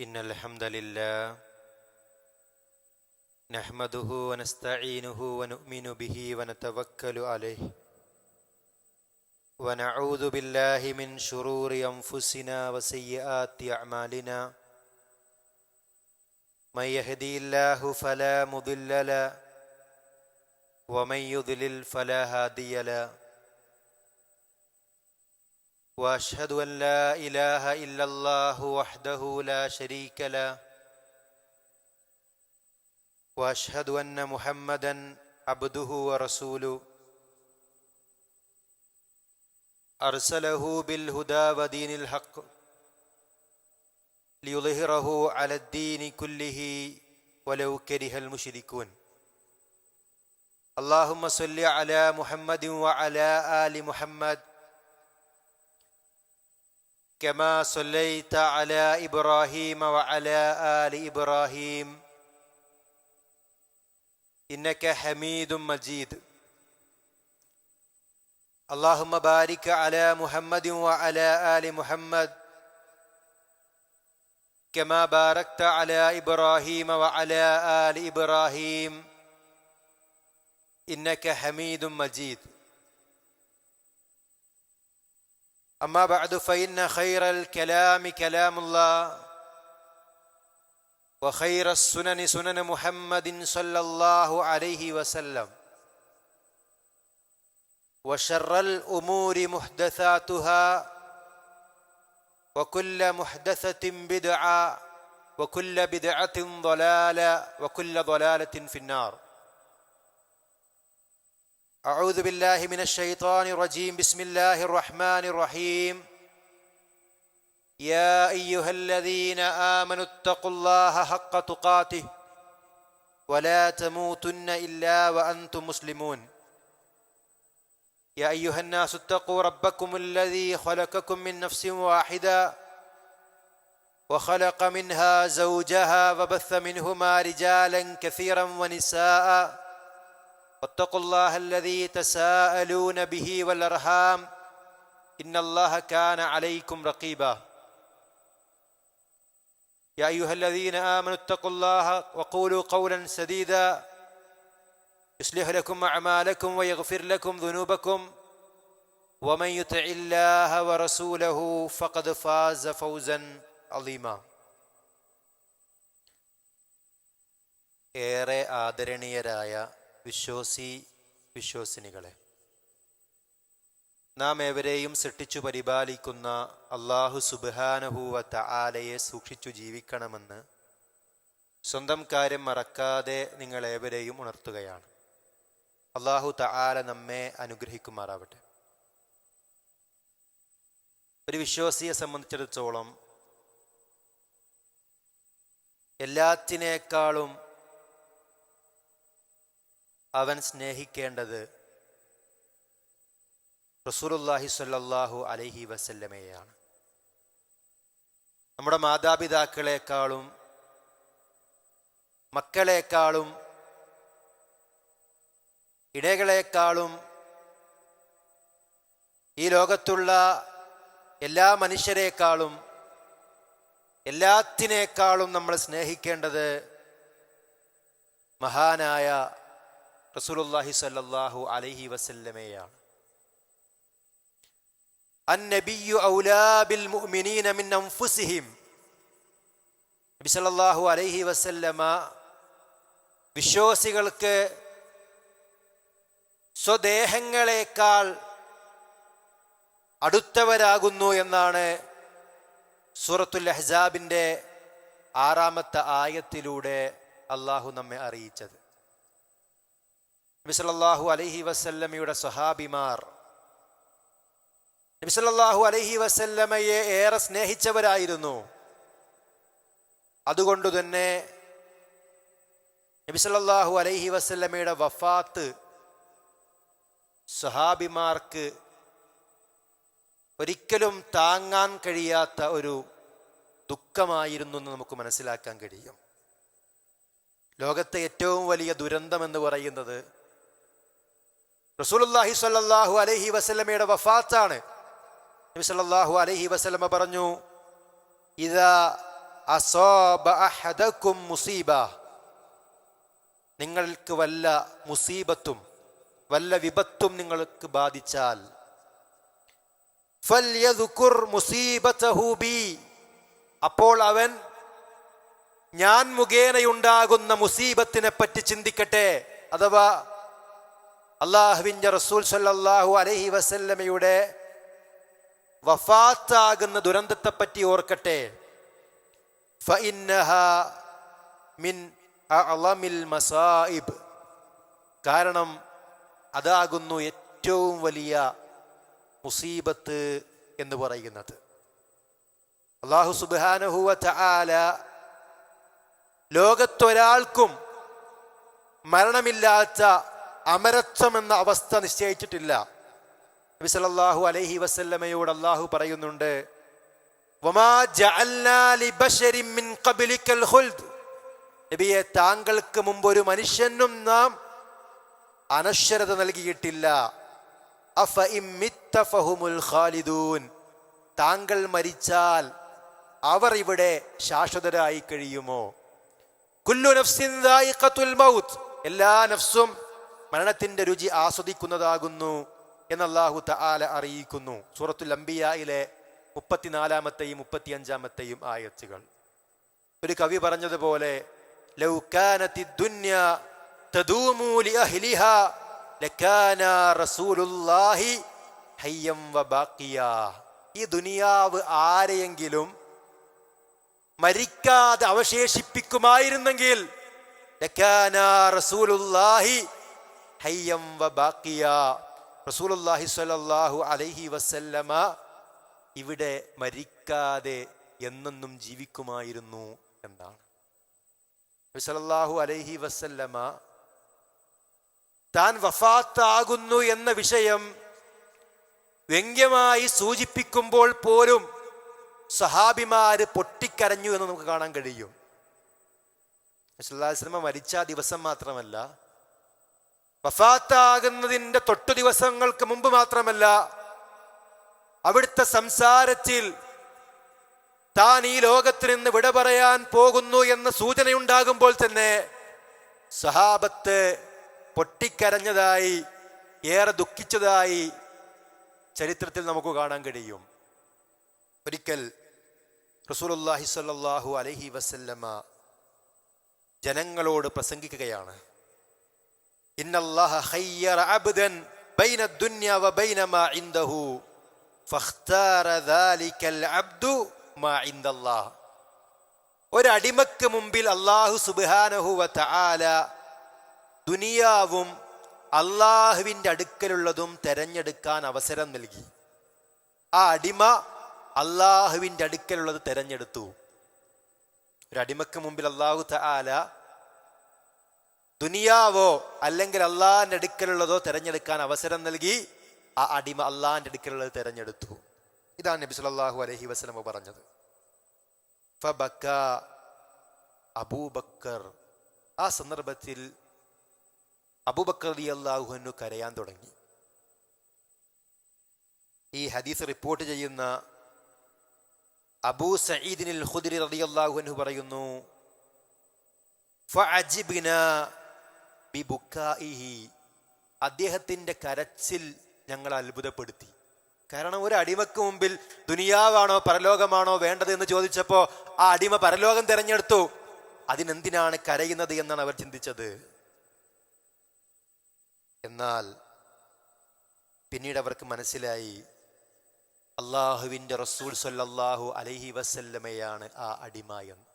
إن الحمد لله نحمده ونستعينه ونؤمن به ونتوكل عليه ونعوذ بالله من شرور أنفسنا وسيئات أعمالنا من يهدي الله فلا مضل له ومن يضلل فلا هادي له وأشهد أن لا إله إلا الله وحده لا شريك له وأشهد أن محمدا عبده ورسوله أرسله بالهدى ودين الحق ليظهره على الدين كله ولو كره المشركون اللهم صل على محمد وعلى آل محمد كما صليت على إبراهيم وعلى آل إبراهيم إنك حميد مجيد اللهم بارك على محمد وعلى آل محمد كما باركت على إبراهيم وعلى آل إبراهيم إنك حميد مجيد أما بعد فإن خير الكلام كلام الله وخير السنن سنن محمد صلى الله عليه وسلم وشر الأمور محدثاتها وكل محدثة بدعة وكل بدعة ضلالة وكل ضلالة في النار أعوذ بالله من الشيطان الرجيم بسم الله الرحمن الرحيم يا أيها الذين آمنوا اتقوا الله حق تقاته ولا تموتن إلا وأنتم مسلمون يا أيها الناس اتقوا ربكم الذي خلقكم من نفس واحدة وخلق منها زوجها وبث منهما رجالا كثيرا ونساء واتقوا الله الذي تساءلون به والأرحام إن الله كان عليكم رقيبا يا أيها الذين آمنوا اتقوا الله وقولوا قولا سديدا يصلح لكم أعمالكم ويغفر لكم ذنوبكم ومن يطع الله ورسوله فقد فاز فوزا عظيما ഏറെ ആദരണീയരായ വിശ്വാസിനികളെ, നാം ഏവരെയും സൃഷ്ടിച്ചു പരിപാലിക്കുന്ന അല്ലാഹു സുബ്ഹാനഹു വ തആലയെ സൂക്ഷിച്ചു ജീവിക്കണമെന്ന് സ്വന്തം കാര്യം മറക്കാതെ നിങ്ങളേവരെയും ഉണർത്തുകയാണ്. അല്ലാഹു തആല നമ്മെ അനുഗ്രഹിക്കുമാറാവട്ടെ. ഒരു വിശ്വാസിയെ സംബന്ധിച്ചിടത്തോളം എല്ലാത്തിനേക്കാളും അവൻ സ്നേഹിക്കേണ്ടത് റസൂലുള്ളാഹി സ്വല്ലല്ലാഹു അലൈഹി വസല്ലമയെയാണ്. നമ്മുടെ മാതാപിതാക്കളെക്കാളും മക്കളെക്കാളും ഇണകളെക്കാളും ഈ ലോകത്തുള്ള എല്ലാ മനുഷ്യരെക്കാളും എല്ലാത്തിനേക്കാളും നമ്മൾ സ്നേഹിക്കേണ്ടത് മഹാനായ റസൂലുള്ളാഹി സ്വല്ലല്ലാഹു അലൈഹി വസല്ലമയെയാണ്. അന്നബിയ്യു ഔലാ ബിൽ മുഅ്മിനീന മിൻ അൻഫുസിഹിം. നബി സല്ലല്ലാഹു അലൈഹി വസല്ലമ വിശ്വാസികൾക്ക് സ്വദേഹങ്ങളെക്കാൾ അടുത്തവരാകുന്നു എന്നാണ് സൂറത്തുൽ അഹ്സാബിന്റെ 6-ാമത്തെ ആയത്തിലൂടെ അള്ളാഹു നമ്മെ അറിയിച്ചത്. നബി സല്ലല്ലാഹു അലൈഹി വസല്ലമയുടെ സ്വഹാബിമാർ നബി സല്ലല്ലാഹു അലൈഹി വസല്ലമയെ ഏറെ സ്നേഹിച്ചവരായിരുന്നു. അതുകൊണ്ട് തന്നെ നബി സല്ലല്ലാഹു അലൈഹി വസല്ലമയുടെ വഫാത്ത് സ്വഹാബിമാർക്ക് ഒരിക്കലും താങ്ങാൻ കഴിയാത്ത ഒരു ദുഃഖമായിരുന്നു എന്ന് നമുക്ക് മനസ്സിലാക്കാൻ കഴിയും. ലോകത്തെ ഏറ്റവും വലിയ ദുരന്തം എന്ന് പറയുന്നത് റസൂലുള്ളാഹി സ്വല്ലല്ലാഹു അലൈഹി വസല്ലമയുടെ വഫാത്താണ്. നബി സല്ലല്ലാഹു അലൈഹി വസല്ലമ പറഞ്ഞു, ഇദാ അസാബ അഹദകും മുസീബ, നിങ്ങൾക്ക് വല്ല മുസീബത്തും വല്ല വിപത്തും നിങ്ങൾക്ക് ബാധിച്ചാൽ ഫൽയദ്കുർ മുസീബതഹു ബി, അപ്പോൾ അവൻ ഞാൻ മുഖേനയുണ്ടാകുന്ന മുസീബത്തിനെ പറ്റി ചിന്തിക്കട്ടെ. അഥവാ അള്ളാഹുവിന്റെ റസൂൽ സല്ലല്ലാഹു അലൈഹി വസല്ലമയുടെ വഫാത്താകുന്ന ദുരന്തത്തെപ്പറ്റി ഓർക്കട്ടെ. ഫഇന്നഹാ മിൻ അഅളമിൽ മസായിബ്, കാരണം അതാകുന്നു ഏറ്റവും വലിയ മുസീബത്ത് എന്ന് പറയുന്നത്. അല്ലാഹു സുബ്ഹാനഹു വ തആല ലോകത്തൊരാൾക്കും മരണമില്ലാത്ത അമരത്വം എന്ന അവസ്ഥ നിശ്ചയിച്ചിട്ടില്ല. നബി സല്ലല്ലാഹു അലൈഹി വസല്ലമയോട് അല്ലാഹു പറയുന്നുണ്ട്, വമാ ജഅൽനാ ലിബശരിൻ മിൻ ഖബ്ലിക്കൽ ഖുൽദ്, നബിയെ താങ്കൾക്ക് മുമ്പ് ഒരു മനുഷ്യനും നാം അനശ്വരത നൽകിയിട്ടില്ല. അഫ ഇമ്മിത്ത ഫഹുമുൽ ഖാലിദൂൻ, താങ്കൾ മരിച്ചാൽ അവർ ഇവിടെ ശാശ്വതരായി കഴിയുമോ? കുല്ലു നഫ്സിൻ ദായിഖത്തുൽ മൗത്ത്, എല്ലാ നഫ്സും മരണത്തിന്റെ രുചി ആസ്വദിക്കുന്നതാകുന്നു എന്ന് അല്ലാഹു തആല അറിയിക്കുന്നു. സൂറത്തുൽ അംബിയായിലെ 34-ാമത്തെയും 35-ാമത്തെയും ആയത്തുകൾ. ഒരു കവി പറഞ്ഞതുപോലെ, ലൗ കാനത്തിദ് ദുനിയ തദൂമു ലിഅഹ്ലിഹാ ലകാന റസൂലുള്ളാഹി ഹയ്യം വബാഖിയാ, ഈ ദുനിയാവ് ആരെയെങ്കിലും മരിക്കാതെ അവശേഷിപ്പിക്കുമായിരുന്നെങ്കിൽ ലകാന റസൂലുള്ളാഹി ഹയ്യം വബാഖിയാ, റസൂലുള്ളാഹി സ്വല്ലല്ലാഹു അലൈഹി വസല്ലമ ഇവിടെ മരിക്കാതെ എന്നെന്നും ജീവിക്കുമായിരുന്നു എന്നാണ്. നബി സല്ലല്ലാഹു അലൈഹി വസല്ലമ താൻ വഫാത്താകുന്നു എന്ന വിഷയം വ്യംഗ്യമായി സൂചിപ്പിക്കുമ്പോൾ പോലും സഹാബിമാര് പൊട്ടിക്കരഞ്ഞു എന്ന് നമുക്ക് കാണാൻ കഴിയും. നബി സല്ലല്ലാഹു അലൈഹി വസല്ലമ മരിച്ച ദിവസം മാത്രമല്ല, വഫാത്താകുന്നതിന്റെ തൊട്ടു ദിവസങ്ങൾക്ക് മുമ്പ് മാത്രമല്ല, അവിടുത്തെ സംസാരത്തിൽ താൻ ഈ ലോകത്തിൽ നിന്ന് വിട പറയാൻ പോകുന്നു എന്ന സൂചനയുണ്ടാകുമ്പോൾ തന്നെ സഹാബത്ത് പൊട്ടിക്കരഞ്ഞതായി, ഏറെ ദുഃഖിച്ചതായി ചരിത്രത്തിൽ നമുക്ക് കാണാൻ കഴിയും. ഒരിക്കൽ റസൂലുള്ളാഹി സ്വല്ലല്ലാഹു അലൈഹി വസല്ലമ ജനങ്ങളോട് പ്രസംഗിക്കുകയാണ്. ഇന്നല്ലാഹ ഖയ്യറ അബ്ദൻ ബൈന ദുനിയ വ ബൈന മാ ഇൻദഹു ഫഖ്താറ ദാലികൽ അബ്ദു മാ ഇൻദല്ലാഹ്, ഒരടിമക്ക് മുമ്പിൽ അല്ലാഹു സുബ്ഹാനഹു വ തആല ദുനിയാവും അള്ളാഹുവിൻ്റെ അടുക്കലുള്ളതും തെരഞ്ഞെടുക്കാൻ അവസരം നൽകി. ആ അടിമ അള്ളാഹുവിൻ്റെ അടുക്കലുള്ളത് തെരഞ്ഞെടുത്തു. ഒരടിമക്ക് മുമ്പിൽ അല്ലാഹു തആല ദുനിയാവോ അല്ലെങ്കിൽ അള്ളാഹിന്റെ അടുക്കലുള്ളതോ തെരഞ്ഞെടുക്കാൻ അവസരം നൽകി. ആ അടിമ അള്ളാഹിന്റെ അടുക്കലുള്ളത് തെരഞ്ഞെടുത്തു. ഇതാണ് നബി സല്ലല്ലാഹു അലൈഹി വസല്ലം പറഞ്ഞത്. ഫബക അബൂബക്കർ, ആ സന്ദർഭത്തിൽ അബൂബക്കർ റളിയല്ലാഹു അൻഹു കരയാൻ തുടങ്ങി. ഈ ഹദീസ് റിപ്പോർട്ട് ചെയ്യുന്ന അബൂ സഈദിനിൽ ഖുദ്രി റളിയല്ലാഹു അൻഹു പറയുന്നു, ഫഅജിബ്നാ ബിബുക്കാഇഹി, അദ്ദേഹത്തിന്റെ കരച്ചിൽ ഞങ്ങൾ അത്ഭുതപ്പെടുത്തി. കാരണം ഒരു അടിമക്ക് മുമ്പിൽ ദുനിയാവാണോ പരലോകമാണോ വേണ്ടത് എന്ന് ചോദിച്ചപ്പോ ആ അടിമ പരലോകം തെരഞ്ഞെടുത്തു. അതിനെന്തിനാണ് കരയുന്നത് എന്നാണ് അവർ ചിന്തിച്ചത്. എന്നാൽ പിന്നീട് അവർക്ക് മനസ്സിലായി, അള്ളാഹുവിന്റെ റസൂൽ സ്വല്ലല്ലാഹു അലൈഹി വസല്ലമയാണ് ആ അടിമ എന്ന്.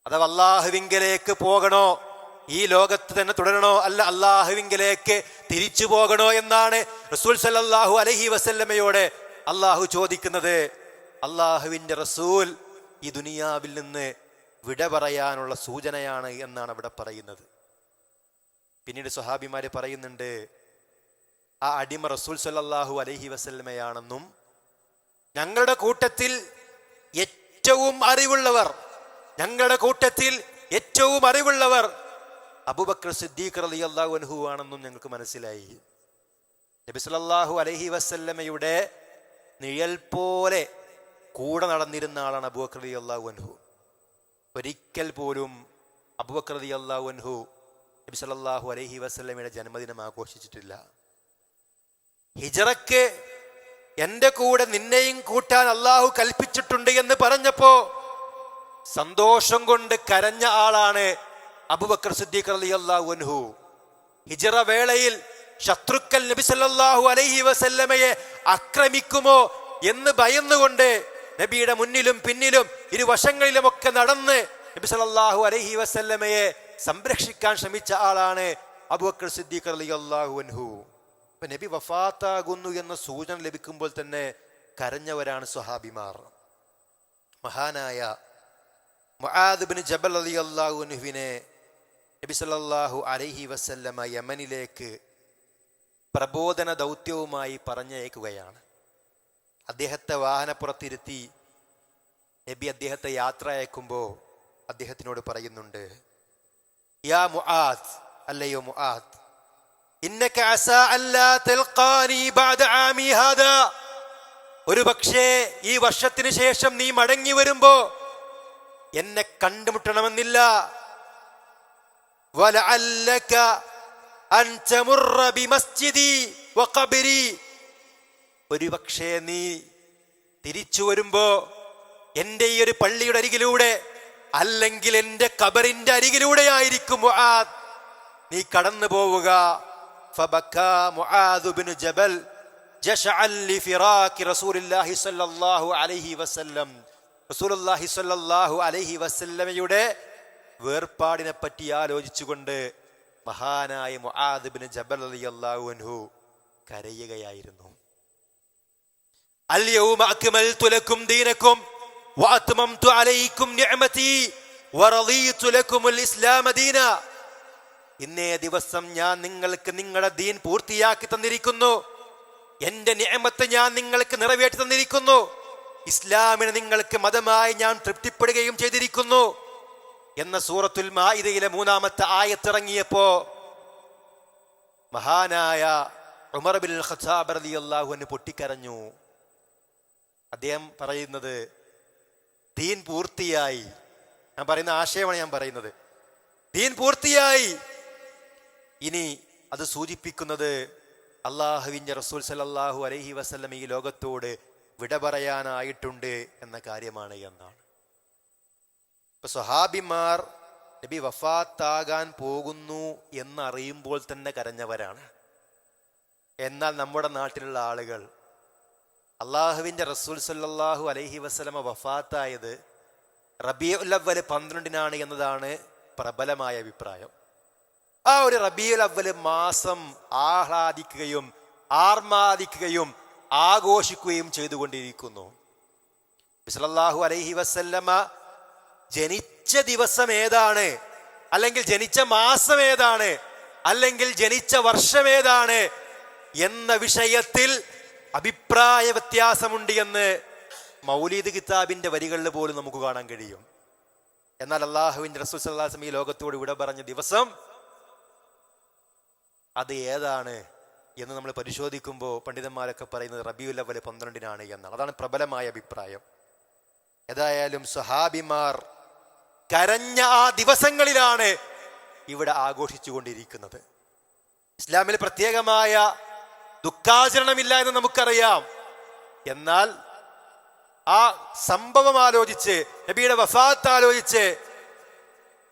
അഥവാ അള്ളാഹുവിങ്കലേക്ക് പോകണോ, ഈ ലോകത്ത് തന്നെ തുടരണോ, അല്ല അള്ളാഹുവിങ്കലേക്ക് തിരിച്ചു പോകണോ എന്നാണ് റസൂൽ സല്ലല്ലാഹു അലൈഹി വസല്ലമയോട് അള്ളാഹു ചോദിക്കുന്നത്. അള്ളാഹുവിന്റെ റസൂൽ ഈ ദുനിയാവിൽ നിന്ന് വിട പറയാനുള്ള സൂചനയാണ് എന്നാണ് അവിടെ പറയുന്നത്. പിന്നീട് സ്വഹാബിമാര് പറയുന്നുണ്ട്, ആ അടിമ റസൂൽ സല്ലല്ലാഹു അലൈഹി വസല്ലമയാണെന്നും ഞങ്ങളുടെ കൂട്ടത്തിൽ ഏറ്റവും അറിവുള്ളവർ, ഞങ്ങളുടെ കൂട്ടത്തിൽ ഏറ്റവും അറിവുള്ളവർ അബൂബക്കർ സിദ്ദീഖ് റളിയല്ലാഹു അൻഹു ആണെന്നും ഞങ്ങൾക്ക് മനസ്സിലായി. നബി സല്ലല്ലാഹു അലൈഹി വസല്ലമയുടെ നിഴൽ പോലെ കൂടെ നടന്നിരുന്ന ആളാണ് അബൂബക്കർ റളിയല്ലാഹു അൻഹു. ഒരിക്കൽ പോലും അബൂബക്കർ റളിയല്ലാഹു അൻഹു നബി സല്ലല്ലാഹു അലൈഹി വസല്ലമയുടെ ജന്മദിനം ആഘോഷിച്ചിട്ടില്ല. ഹിജ്റക്ക് എൻ്റെ കൂടെ നിന്നെയും കൂട്ടാൻ അള്ളാഹു കൽപ്പിച്ചിട്ടുണ്ട് എന്ന് പറഞ്ഞപ്പോ സന്തോഷം കൊണ്ട് കരഞ്ഞ ആളാണ് അബൂബക്കർ സിദ്ദീഖ് റളിയല്ലാഹു അൻഹു. ഹിജ്റ വേളയിൽ ശത്രുക്കൾ നബി സല്ലല്ലാഹു അലൈഹി വസല്ലമയെ ആക്രമിക്കുമോ എന്ന് ഭയന്നുകൊണ്ട് നബിയുടെ മുന്നിലും പിന്നിലും ഇരുവശങ്ങളിലുമൊക്കെ നടന്ന് നബി സല്ലല്ലാഹു അലൈഹി വസല്ലമയെ സംരക്ഷിക്കാൻ ശ്രമിച്ച ആളാണ് അബൂബക്കർ സിദ്ദീഖ് റളിയല്ലാഹു അൻഹു. ഇപ്പൊ നബി വഫാത്താകുന്നു എന്ന സൂചന ലഭിക്കുമ്പോൾ തന്നെ കരഞ്ഞവരാണ് സ്വഹാബിമാർ. മഹാനായ മുആദ് ഇബ്നു ജബൽ റളിയല്ലാഹു അൻഹുവിനെ നബി സല്ലല്ലാഹു അലൈഹി വസല്ലമ യമനിലേക്ക് പ്രബോധന ദൗത്യവുമായി പറഞ്ഞയക്കുകയാണ്. അദ്ദേഹത്തെ വാഹനപ്പുറത്തിരുത്തി നബി അദ്ദേഹത്തെ യാത്ര അയക്കുമ്പോൾ അദ്ദേഹത്തിനോട് പറയുന്നുണ്ട്, യാ മുആദ്, അല്ലയോ മുആദ്, ഇന്നക അസാ അല്ലാ തൽഖാനി ബഅദ ആമി ഹാദാ, ഒരു പക്ഷേ ഈ വർഷത്തിന് ശേഷം നീ മടങ്ങി വരുമ്പോ എന്നെ കണ്ടുമുട്ടണമെന്നില്ല. വലഅല്ലക അൻ തമുറ ബിമസ്ജിദി വഖബ്രി, ഒരു പക്ഷേ നീ തിരിച്ചു വരുമ്പോ എന്റെ ഈ ഒരു പള്ളിയുടെ അരികിലൂടെ അല്ലെങ്കിൽ എന്റെ ഖബറിന്റെ അരികിലൂടെ ആയിരിക്കും മുആദ് നീ കടന്നു പോവുക. ഫബക്കാ മുആദ് ഇബ്നു ജബൽ ജശഅൻ ലിഫിറാഖി റസൂലുള്ളാഹി സ്വല്ലല്ലാഹു അലൈഹി വസല്ലം, റസൂലുള്ളാഹി സ്വല്ലല്ലാഹു അലൈഹി വസല്ലമയുടെ വേർപാടിനെ പറ്റി ആലോചിച്ചുകൊണ്ട് മഹാനായ മുആദ് ഇബ്നു ജബൽ റളിയല്ലാഹു അൻഹു കരയുകയായിരുന്നു. അൽ യൗമ അക്മൽതു ലക്കും ദീനക്കും വഅത്മംതു അലൈക്കും നിഅമതി വറദീതു ലക്കുമുൽ ഇസ്ലാമ ദീന, ഇന്നേ ദിവസം ഞാൻ നിങ്ങൾക്ക് നിങ്ങളുടെ ദീൻ പൂർത്തിയാക്കി തന്നിരിക്കുന്നു, എന്റെ നിഅമത്ത് ഞാൻ നിങ്ങൾക്ക് നിറവേറ്റി തന്നിരിക്കുന്നു, ഇസ്ലാമിനെ നിങ്ങൾക്ക് മതമായി ഞാൻ തൃപ്തിപ്പെടുകയും ചെയ്തിരിക്കുന്നു എന്ന സൂറത്തുൽ മാഇദയിലെ 3-ാമത്തെ ആയത്തിറങ്ങിയപ്പോ മഹാനായ ഉമർ ഇബ്നുൽ ഖത്താബ് റളിയല്ലാഹു അൻഹു പൊട്ടിക്കരഞ്ഞു. അദ്ദേഹം പറയുന്നത് ദീൻ പൂർത്തിയായി, ഞാൻ പറയുന്ന ആശയമാണ് ഞാൻ പറയുന്നത്, ദീൻ പൂർത്തിയായി. ഇനി അത് സൂചിപ്പിക്കുന്നത് അള്ളാഹുവിന്റെ റസൂൽ സല്ലല്ലാഹു അലൈഹി വസല്ലം ഈ ലോകത്തോട് വിട പറയാനായിട്ടുണ്ട് എന്ന കാര്യമാണ് എന്നാണ്. ഇപ്പൊ സ്വഹാബിമാർ നബി വഫാത്താകാൻ പോകുന്നു എന്നറിയുമ്പോൾ തന്നെ കരഞ്ഞവരാണ്. എന്നാൽ നമ്മുടെ നാട്ടിലുള്ള ആളുകൾ അള്ളാഹുവിന്റെ റസൂൽ സല്ലല്ലാഹു അലൈഹി വസല്ലമ വഫാത്തായത് റബീഉൽ അവ്വൽ 12 എന്നതാണ് പ്രബലമായ അഭിപ്രായം. ആ ഒരു റബീഉൽ അവ്വൽ മാസം ആഹ്ലാദിക്കുകയും ആർമാദിക്കുകയും ആഘോഷിക്കുകയും ചെയ്തുകൊണ്ടിരിക്കുന്നു. സല്ലല്ലാഹു അലൈഹി വസല്ലമ ജനിച്ച ദിവസം ഏതാണ്, അല്ലെങ്കിൽ ജനിച്ച മാസം ഏതാണ്, അല്ലെങ്കിൽ ജനിച്ച വർഷം ഏതാണ് എന്ന വിഷയത്തിൽ അഭിപ്രായ വ്യത്യാസമുണ്ട് എന്ന് മൗലീദ് കിതാബിന്റെ വരികളിൽ പോലും നമുക്ക് കാണാൻ കഴിയും. എന്നാൽ അള്ളാഹുവിന്റെ റസൂൽ സല്ലല്ലാഹു അലൈഹി വസല്ലം ഈ ലോകത്തോട് വിട പറഞ്ഞ ദിവസം അത് ഏതാണ് എന്ന് നമ്മൾ പരിശോധിക്കുമ്പോൾ പണ്ഡിതന്മാരൊക്കെ പറയുന്നത് റബീഉൽ അവ്വൽ 12 എന്നാണ്. അതാണ് പ്രബലമായ അഭിപ്രായം. ഏതായാലും സ്വഹാബിമാർ കരഞ്ഞ ആ ദിവസങ്ങളിലാണ് ഇവിടെ ആഘോഷിച്ചുകൊണ്ടിരിക്കുന്നത്. ഇസ്ലാമിൽ പ്രത്യേകമായ ദുഃഖാചരണമില്ല എന്ന് നമുക്കറിയാം. എന്നാൽ ആ സംഭവം ആലോചിച്ച്, നബിയുടെ വഫാത്ത് ആലോചിച്ച്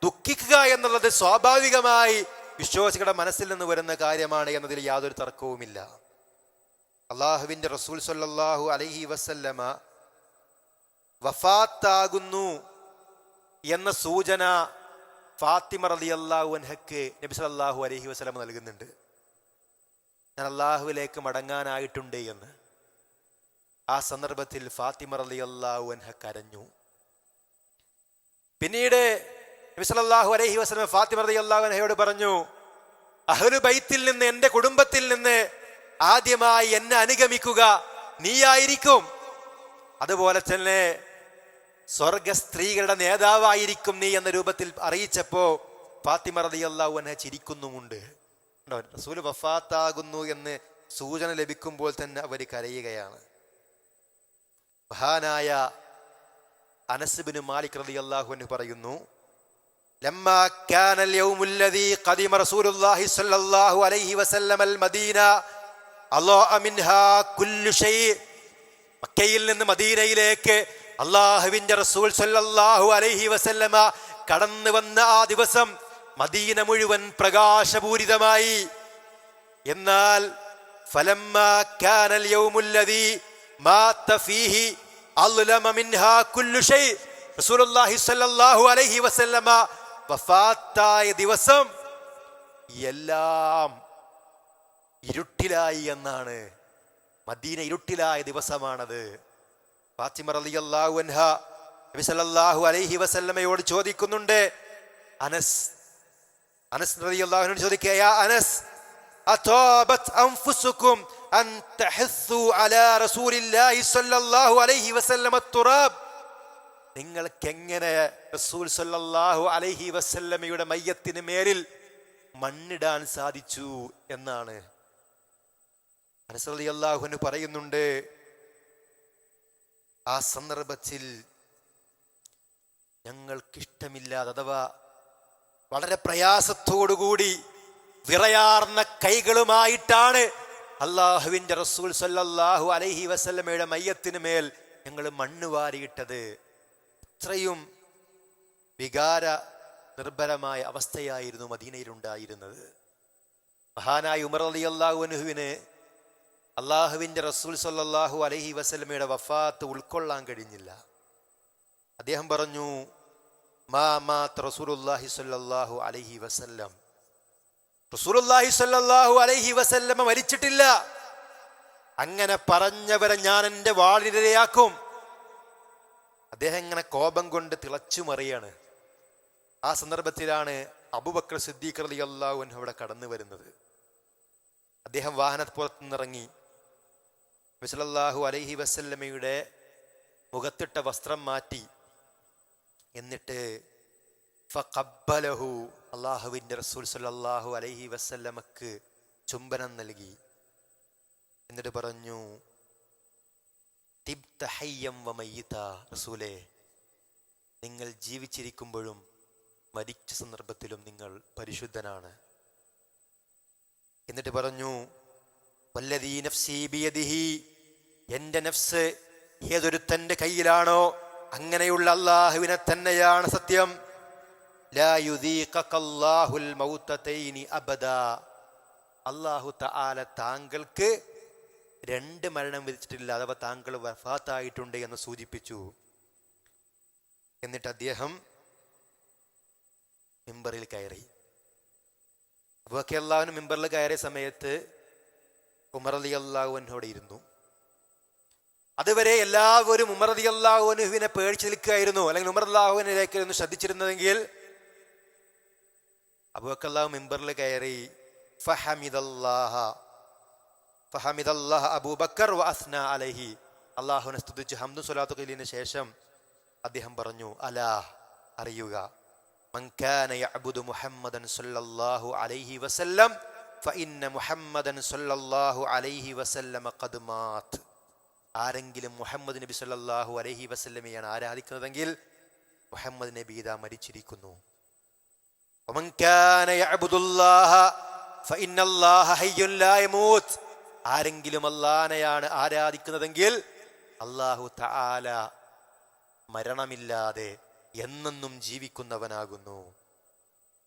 ദുഃഖിക്കുക എന്നുള്ളത് സ്വാഭാവികമായി വിശ്വാസികളുടെ മനസ്സിൽ നിന്ന് വരുന്ന കാര്യമാണ് എന്നതിൽ യാതൊരു തർക്കവുമില്ല. അള്ളാഹുവിന്റെ റസൂൽ സല്ലല്ലാഹു അലൈഹി വസല്ലമ വഫാത്താകുന്നു എന്ന സൂചന ഫാത്തിമ റളിയല്ലാഹു അൻഹയ്ക്ക് നബി സല്ലല്ലാഹു അലൈഹി വസല്ലമ നൽകുന്നുണ്ട്. ഞാൻ അള്ളാഹുവിലേക്ക് മടങ്ങാനായിട്ടുണ്ട് എന്ന്. ആ സന്ദർഭത്തിൽ ഫാത്തിമ റളിയല്ലാഹു അൻഹ കരഞ്ഞു. പിന്നീട് നബി സല്ലല്ലാഹു അലൈഹി വസല്ലം ഫാത്തിമ റളിയല്ലാഹു അൻഹയോട് പറഞ്ഞു, അഹ്ലു ബൈത്തിൽ നിന്ന്, എന്റെ കുടുംബത്തിൽ നിന്ന് ആദ്യമായി എന്നെ അനുഗമിക്കുക നീയായിരിക്കും, അതുപോലെ തന്നെ സ്വർഗ സ്ത്രീകളുടെ നേതാവായിരിക്കും നീ എന്ന രൂപത്തിൽ അറിയിച്ചപ്പോ ഫാത്തിമ റളിയല്ലാഹു അൻഹ ചിരിക്കുന്നുമുണ്ട്. റസൂല് വഫാത്താകുന്നു എന്ന് സൂചന ലഭിക്കുമ്പോൾ തന്നെ അവർ കരയുകയാണ്. മഹാനായ അനസ് ബിൻ മാലിക് റളിയല്ലാഹു അൻഹു പറയുന്നു, ലമ്മാ കാനൽ യൗമുൽ ലദീ ഖദിമ റസൂലുള്ളാഹി സ്വല്ലല്ലാഹു അലൈഹി വസല്ലം അൽ മദീന അല്ലാഹ മിൻഹാ കുല്ലു ഷൈ. മക്കയിൽ നിന്ന് മദീനയിലേക്ക് അല്ലാഹുവിന്റെ റസൂൽ സ്വല്ലല്ലാഹു അലൈഹി വസല്ലമ കടന്നു വന്ന ആ ദിവസം മദീന മുഴുവൻ പ്രകാശപൂരിതമായി. എന്നാൽ ഫലമ്മാ കാനൽ യൗമുൽ ലദീ മാത ഫീഹി അളമ മിൻഹാ കുല്ലു ഷൈ. റസൂലുള്ളാഹി സ്വല്ലല്ലാഹു അലൈഹി വസല്ലമ വഫാത്തായ ദിവസം എല്ലാം ഇരുട്ടിലായി എന്നാണ്. മദീന ഇരുട്ടിലായ ദിവസമാണത്. ഫാത്തിമ റളിയല്ലാഹു അൻഹ നബി സല്ലല്ലാഹു അലൈഹി വസല്ലമയോട് ചോദിക്കുന്നുണ്ട്, അനസ് റളിയല്ലാഹു അൻഹു ചോദിക്കുക, യാ അനസ് അതാബത് അൻഫുസുകും അൻ തഹസ്സു അലാ റസൂലില്ലാഹി സ്വല്ലല്ലാഹു അലൈഹി വസല്ലമ തുറാബ്. നിങ്ങൾക്ക് എങ്ങനെ റസൂൽ സ്വല്ലല്ലാഹു അലൈഹി വസല്ലമയുടെ മയ്യത്തിന് മേലിൽ മണ്ണിടാൻ സാധിച്ചു എന്നാണ്. അനസ് റളിയല്ലാഹു അൻഹു പറയുന്നുണ്ട്, ആ സന്ദർഭത്തിൽ ഞങ്ങൾക്കിഷ്ടമില്ലാതെ, അഥവാ വളരെ പ്രയാസത്തോടുകൂടി വിറയാർന്ന കൈകളുമായിട്ടാണ് അല്ലാഹുവിന്റെ റസൂൽ സ്വല്ലല്ലാഹു അലൈഹി വസല്ലമയുടെ മയ്യത്തിന് മേൽ ഞങ്ങൾ മണ്ണ് വാരിയിട്ടത്. ഇത്രയും വികാര നിർഭരമായ അവസ്ഥയായിരുന്നു മദീനയിലുണ്ടായിരുന്നത്. മഹാനായ ഉമർ റളിയല്ലാഹു അൻഹുവിന് അല്ലാഹുവിന്റെ റസൂൽ സ്വല്ലല്ലാഹു അലൈഹി വസല്ലമയുടെ വഫാത്ത് ഉൾക്കൊള്ളാൻ കഴിഞ്ഞില്ല. അദ്ദേഹം പറഞ്ഞു, മാ മാത റസൂലുള്ളാഹി സ്വല്ലല്ലാഹു അലൈഹി വസല്ലം. റസൂലുള്ളാഹി സ്വല്ലല്ലാഹു അലൈഹി വസല്ലമ മരിച്ചിട്ടില്ല. അങ്ങനെ പറഞ്ഞവരെ ഞാൻ എൻ്റെ വാളിനിരയാക്കും. അദ്ദേഹം ഇങ്ങനെ കോപം കൊണ്ട് തിളച്ചു മറിയാണ്. ആ സന്ദർഭത്തിലാണ് അബൂബക്കർ സിദ്ദീഖ് റളിയല്ലാഹു അൻഹു അവിടെ കടന്നു വരുന്നത്. അദ്ദേഹം വാഹനപ്പുറത്ത് നിന്നിറങ്ങി നബി സല്ലല്ലാഹു അലൈഹി വസല്ലമയുടെ മുഖത്തിട്ട വസ്ത്രം മാറ്റി, എന്നിട്ട് ഫഖബ്ബലഹു, അല്ലാഹുവിന്റെ റസൂൽ സ്വല്ലല്ലാഹു അലൈഹി വസല്ലമക്ക് ചുംബനം നൽകി. എന്നിട്ട് പറഞ്ഞു, തിബ്ത ഹയ്യം വമയ്യിത. റസൂലേ, നിങ്ങൾ ജീവിച്ചിരിക്കുമ്പോഴും മരിച്ച സന്ദർഭത്തിലും നിങ്ങൾ പരിശുദ്ധനാണ്. എന്നിട്ട് പറഞ്ഞു, വല്ലദീ നഫ്സീ ബിയദിഹി, എന്റെ നഫ്സ് ഏതൊരുത്തന്റെ കയ്യിലാണോ അങ്ങനെയുള്ള അല്ലാഹുവിനെ തന്നെയാണ് സത്യം. ലാ യുദീഖകല്ലാഹുൽ മൗതതൈനി അബദാ. അല്ലാഹു തആല താങ്കൾക്ക് രണ്ട് മരണം വിധിച്ചിട്ടില്ല, അഥവാ താങ്കൾ വഫാത്തായിട്ടുണ്ട് എന്ന് സൂചിപ്പിച്ചു. എന്നിട്ട് അദ്ദേഹം മിമ്പറിൽ കയറി. അബൂബക്കർ റളിയല്ലാഹു അൻഹു മിമ്പറിൽ കയറിയ സമയത്ത് ഉമർ റളിയല്ലാഹു അൻഹു ഇരുന്നു. അതുവരെ എല്ലാവരും ഉമർ റളിയല്ലാഹു അൻഹുവിനെ പേടിച്ചു നിൽക്കുകയായിരുന്നു, അല്ലെങ്കിൽ ഉമർ റളിയല്ലാഹു അൻഹുവിനേക്കായിരുന്നു ശ്രദ്ധിച്ചിരുന്നതെങ്കിൽ അബൂബക്കർ റളിയല്ലാഹു മിമ്പറിൽ കയറി ഫഹമിദല്ലാഹ അബൂബക്കർ വഅസ്ന അലൈഹി. അല്ലാഹുവിനെ സ്തുതിച്ച് ഹംദും സ്വലാത്തും ചൊല്ലിയതിനു ശേഷം അദ്ദേഹം പറഞ്ഞു, അലാ, അറിയുക, മൻ കാന യഅ്ബുദു മുഹമ്മദൻ സ്വല്ലല്ലാഹു അലൈഹി വസല്ലം ഫഇന്ന മുഹമ്മദൻ സ്വല്ലല്ലാഹു അലൈഹി വസല്ലം ഖദ് മാത്. ആരെങ്കിലും മുഹമ്മദ് നബി സ്വല്ലല്ലാഹു അലൈഹി വസല്ലമയാണ് ആരാധിക്കുന്നതെങ്കിൽ മുഹമ്മദ് നബി ഇതാ മരിച്ചിരിക്കുന്നു. വമൻ കാന യഅ്ബുദുല്ലാഹ ഫഇന്നല്ലാഹ ഹയ്യുൻ ലാ യമൂത്. ആരെങ്കിലും അല്ലാഹനെയാണ് ആരാധിക്കുന്നതെങ്കിൽ അല്ലാഹു തആല മരണമില്ലാതെ എന്നെന്നും ജീവിക്കുന്നവനാകുന്നു.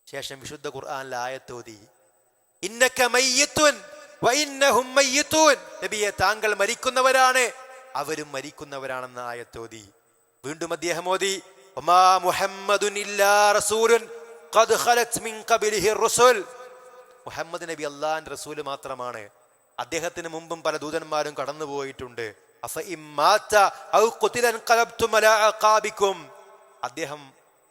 ശേഷം വിശുദ്ധ ഖുർആനിലെ ആയത്തോതി, ഇന്നക മയ്യിത്തുൻ വഇന്നഹും മയ്യിത്തൂൻ. നബിയെ, താങ്കൾ മരിക്കുന്നവരാണ്, അവരും മരിക്കുന്നവരാണെന്ന ആയത്തോതി. വീണ്ടും അദ്ദേഹം ഓതി, വമാ മുഹമ്മദുൻ ഇല്ലാ റസൂലുൻ ഖദ് ഖലത് മിൻ ഖബ്ലിഹി റുസുൽ. മുഹമ്മദ് നബി അല്ലാഹുവിന്റെ റസൂൽ മാത്രമാണ്, അദ്ദേഹത്തിന് മുമ്പും പല ദൂതന്മാരും കടന്നുപോയിട്ടുണ്ട്. അദ്ദേഹം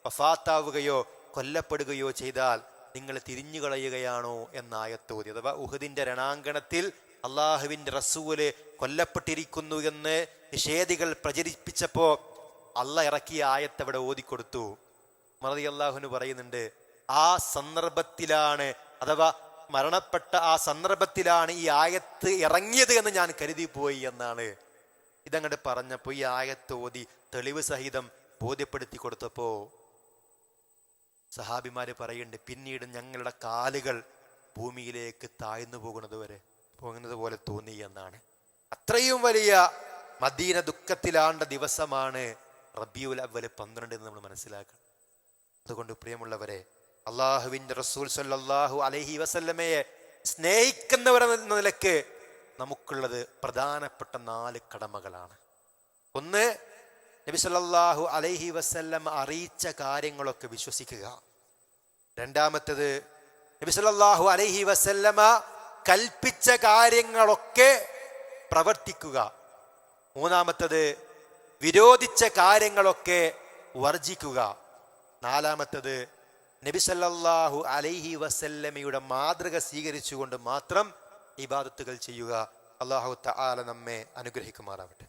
വഫാത്താവുകയോ കൊല്ലപ്പെടുകയോ ചെയ്താൽ നിങ്ങൾ തിരിഞ്ഞു കളയുകയാണോ എന്ന ആയത്തോതി. അഥവാ ഉഹദിന്റെ രണാങ്കണത്തിൽ അള്ളാഹുവിന്റെ റസൂല് കൊല്ലപ്പെട്ടിരിക്കുന്നു എന്ന് നിഷേധികൾ പ്രചരിപ്പിച്ചപ്പോ അള്ളാഹ് ഇറക്കിയ ആയത്ത് അവിടെ ഓതിക്കൊടുത്തു. റളിയല്ലാഹു പറയുന്നുണ്ട്, ആ സന്ദർഭത്തിലാണ്, അഥവാ മരണപ്പെട്ട ആ സന്ദർഭത്തിലാണ് ഈ ആയത്ത് ഇറങ്ങിയത് എന്ന് ഞാൻ കരുതി പോയി എന്നാണ്. ഇതങ്ങോട്ട് പറഞ്ഞപ്പോൾ ഈ ആയത്ത് ഓതി തെളിവ് സഹിതം ബോധ്യപ്പെടുത്തി കൊടുത്തപ്പോൾ സഹാബിമാര് പറയുന്നുണ്ട്, പിന്നീട് ഞങ്ങളുടെ കാലുകൾ ഭൂമിയിലേക്ക് താഴ്ന്നു പോകുന്നത് പോലെ തോന്നി എന്നാണ്. അത്രയും വലിയ മദീന ദുഃഖത്തിലാണ്ട ദിവസമാണ് റബീഉൽ അവ്വൽ 12 എന്ന് നമ്മൾ മനസ്സിലാക്കണം. അതുകൊണ്ട് പ്രിയമുള്ളവരെ, അള്ളാഹുവിന്റെ റസൂൽ സല്ലല്ലാഹു അലൈഹി വസല്ലമയെ സ്നേഹിക്കുന്നവർ എന്ന നിലക്ക് നമുക്കുള്ളത് പ്രധാനപ്പെട്ട 4 കടമകളാണ്. ഒന്ന്, നബി സല്ലല്ലാഹു അലൈഹി വസല്ലം അറിയിച്ച കാര്യങ്ങളൊക്കെ വിശ്വസിക്കുക. രണ്ടാമത്തേത്, നബി സല്ലല്ലാഹു അലൈഹി വസല്ലമ കൽപ്പിച്ച കാര്യങ്ങളൊക്കെ പ്രവർത്തിക്കുക. മൂന്നാമത്തേത്, വിരോധിച്ച കാര്യങ്ങളൊക്കെ വർജിക്കുക. നാലാമത്തേത്, നബി സല്ലല്ലാഹു അലൈഹി വസല്ലമയുടെ മാതൃക സ്വീകരിച്ചുകൊണ്ട് മാത്രം ഇബാദത്തുകൾ ചെയ്യുക. അല്ലാഹു തആല നമ്മെ അനുഗ്രഹിക്കുമാറാവട്ടെ.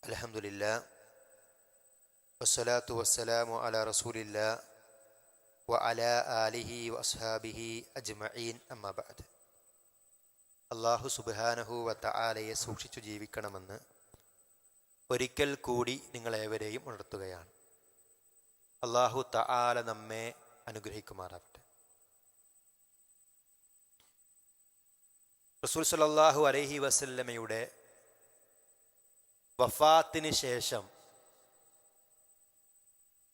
അൽഹംദുലില്ലാ വസ്സലാത്തു വസ്സലാമു അലാ റസൂലില്ലാ വഅലാ ആലിഹി വഅസ്ഹാബിഹി അജ്മഈൻ. അമ്മാ ബഅദ്. അല്ലാഹു സുബ്ഹാനഹു വതആലയെ സൂക്ഷിച്ചു ജീവിക്കണമെന്ന് ഒരിക്കൽ കൂടി നിങ്ങളേവരെയും ഉണർത്തുകയാണ്. അല്ലാഹു തആല നമ്മെ അനുഗ്രഹിക്കുമാറാവട്ടെ. റസൂൽ സല്ലല്ലാഹു അലൈഹി വസല്ലമയുടെ വഫാത്തിന് ശേഷം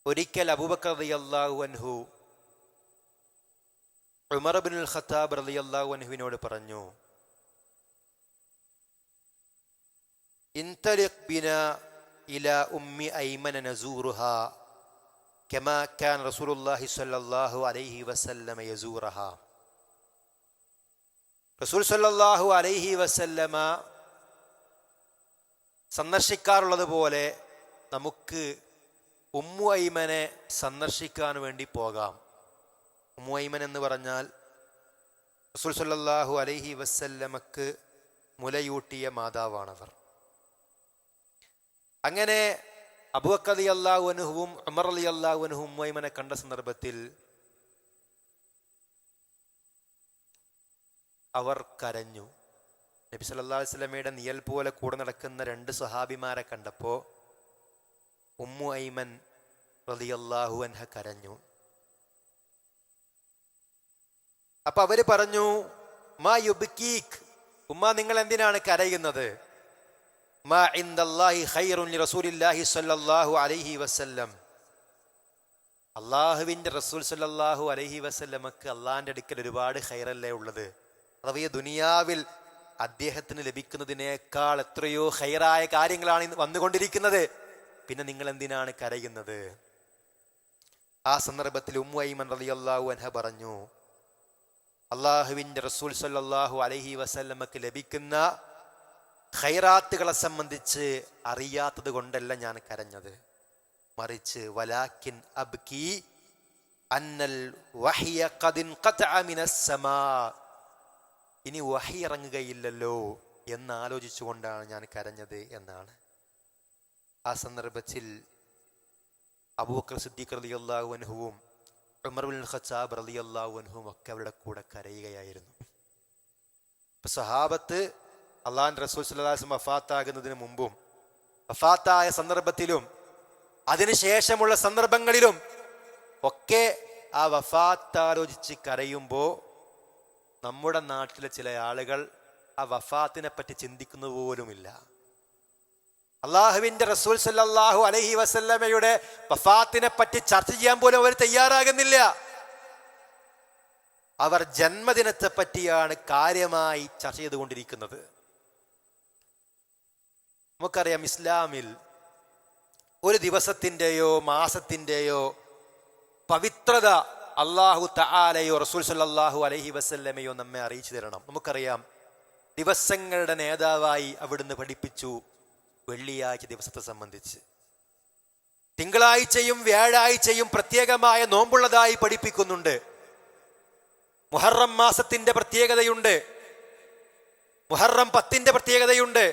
ഒരിക്കൽ അബൂബക്കർ റളിയല്ലാഹു അൻഹു ഉമർ ഇബ്നുൽ ഖത്താബ് റളിയല്ലാഹു അൻഹുവിനോട് പറഞ്ഞു, ഇൻതലിഖ് ബിനാ ഇലാ ഉമ്മി ഐമന നസൂറുഹാ കമാ കാന റസൂലുള്ളാഹി സ്വല്ലല്ലാഹു അലൈഹി വസല്ലമ യസൂറഹാ. റസൂൽ സ്വല്ലല്ലാഹു അലൈഹി വസല്ലമ സന്ദർശിക്കാറുള്ളത് പോലെ നമുക്ക് ഉമ്മു ഐമനെ സന്ദർശിക്കാൻ വേണ്ടി പോകാം. ഉമ്മു ഐമൻ എന്ന് പറഞ്ഞാൽ റസൂൽ സ്വല്ലല്ലാഹു അലൈഹി വസല്ലമക്ക് മുലയൂട്ടിയ മാതാവാണവർ. അങ്ങനെ അബൂബക്കർ റളിയല്ലാഹു അൻഹുവും ഉമർ റളിയല്ലാഹു അൻഹുവും ഉമ്മു ഐമനെ കണ്ട സന്ദർഭത്തിൽ അവർ കരഞ്ഞു. നബി സല്ലല്ലാഹു അലൈഹി വസല്ലമയുടെ നിഴൽ പോലെ കൂടെ നടക്കുന്ന 2 സ്വഹാബിമാരെ കണ്ടപ്പോൾ ഉമ്മു ഐമൻ റളിയല്ലാഹു അൻഹ കരഞ്ഞു. അപ്പൊ അവര് പറഞ്ഞു, മാ യുബ്കീക്, ഉമ്മ നിങ്ങൾ എന്തിനാണ് കരയുന്നത്? മാ ഇൻദല്ലാഹി ഖൈറുൻ ലിറസൂലില്ലാഹി സ്വല്ലല്ലാഹു അലൈഹി വസല്ലം. അള്ളാഹുവിന്റെ റസൂൽ സ്വല്ലല്ലാഹു അലൈഹി വസല്ലമക്ക് അള്ളാഹിന്റെ അടുക്കൽ ഒരുപാട് ഖൈറല്ലേ ഉള്ളത്. അഥവാ ഈ ദുനിയാവിൽ അദ്ദേഹത്തിന് ലഭിക്കുന്നതിനേക്കാൾ എത്രയോ ഖൈറായ കാര്യങ്ങളാണ് വന്നുകൊണ്ടിരിക്കുന്നത്. പിന്നെ നിങ്ങൾ എന്തിനാണ് കരയുന്നത്? ആ സന്ദർഭത്തിൽ ഉമ്മു ഐമൻ റളിയല്ലാഹു അൻഹ പറഞ്ഞു, അള്ളാഹുവിന്റെ റസൂൽ സ്വല്ലല്ലാഹു അലൈഹി വസല്ലമക്ക് ലഭിക്കുന്ന ഖൈറാത്തുകളെ സംബന്ധിച്ച് അറിയാത്തത് കൊണ്ടല്ല ഞാൻ കരഞ്ഞത്, മറിച്ച് വലാകിൻ അബ്കി അന്നൽ വഹ്യ ഖദ് ഇൻഖതഅ മിനസ് സമാ, ഇനി വഹി ഇറങ്ങുകയില്ലല്ലോ എന്നാലോചിച്ചുകൊണ്ടാണ് ഞാൻ കരഞ്ഞത് എന്നാണ്. ആ സന്ദർഭത്തിൽ അബൂബക്കർ സിദ്ദീഖ് റളിയല്ലാഹു അൻഹുവും ഉമർ ഇബ്നുൽ ഖത്താബ് റളിയല്ലാഹു അൻഹുവും ഒക്കെ അവരുടെ കൂടെ കരയുകയായിരുന്നു. സഹാബത്ത് അള്ളാഹുവിന്റെ റസൂൽ സ്വല്ലല്ലാഹു അലൈഹി വസല്ലം വഫാത്താകുന്നതിന് മുമ്പും വഫാത്തായ സന്ദർഭത്തിലും അതിനുശേഷമുള്ള സന്ദർഭങ്ങളിലും ഒക്കെ ആ വഫാത്ത് ആലോചിച്ച് കരയുമ്പോൾ നമ്മുടെ നാട്ടിലെ ചില ആളുകൾ ആ വഫാത്തിനെ പറ്റി ചിന്തിക്കുന്നത് പോലുമില്ല. അള്ളാഹുവിന്റെ റസൂൽ സല്ലല്ലാഹു അലൈഹി വസല്ലമയുടെ വഫാത്തിനെ പറ്റി ചർച്ച ചെയ്യാൻ പോലും അവർ തയ്യാറാകുന്നില്ല. അവർ ജന്മദിനത്തെ പറ്റിയാണ് കാര്യമായി ചർച്ച ചെയ്തുകൊണ്ടിരിക്കുന്നത്. നമുക്കറിയാം, ഇസ്ലാമിൽ ഒരു ദിവസത്തിൻ്റെയോ മാസത്തിൻ്റെയോ പവിത്രത അള്ളാഹു തആലയോ റസൂൽ സല്ലല്ലാഹു അലൈഹി വസല്ലമയോ നമ്മെ അറിയിച്ചു തരണം. നമുക്കറിയാം, ദിവസങ്ങളുടെ നേതാവായി അവിടുന്ന് പഠിപ്പിച്ചു വെള്ളിയാഴ്ച ദിവസത്തെ സംബന്ധിച്ച്. തിങ്കളാഴ്ചയും വ്യാഴാഴ്ചയും പ്രത്യേകമായ നോമ്പുള്ളതായി പഠിപ്പിക്കുന്നുണ്ട്. മുഹറം മാസത്തിന്റെ പ്രത്യേകതയുണ്ട്, മുഹറം 10ന്റെ പ്രത്യേകതയുണ്ട്,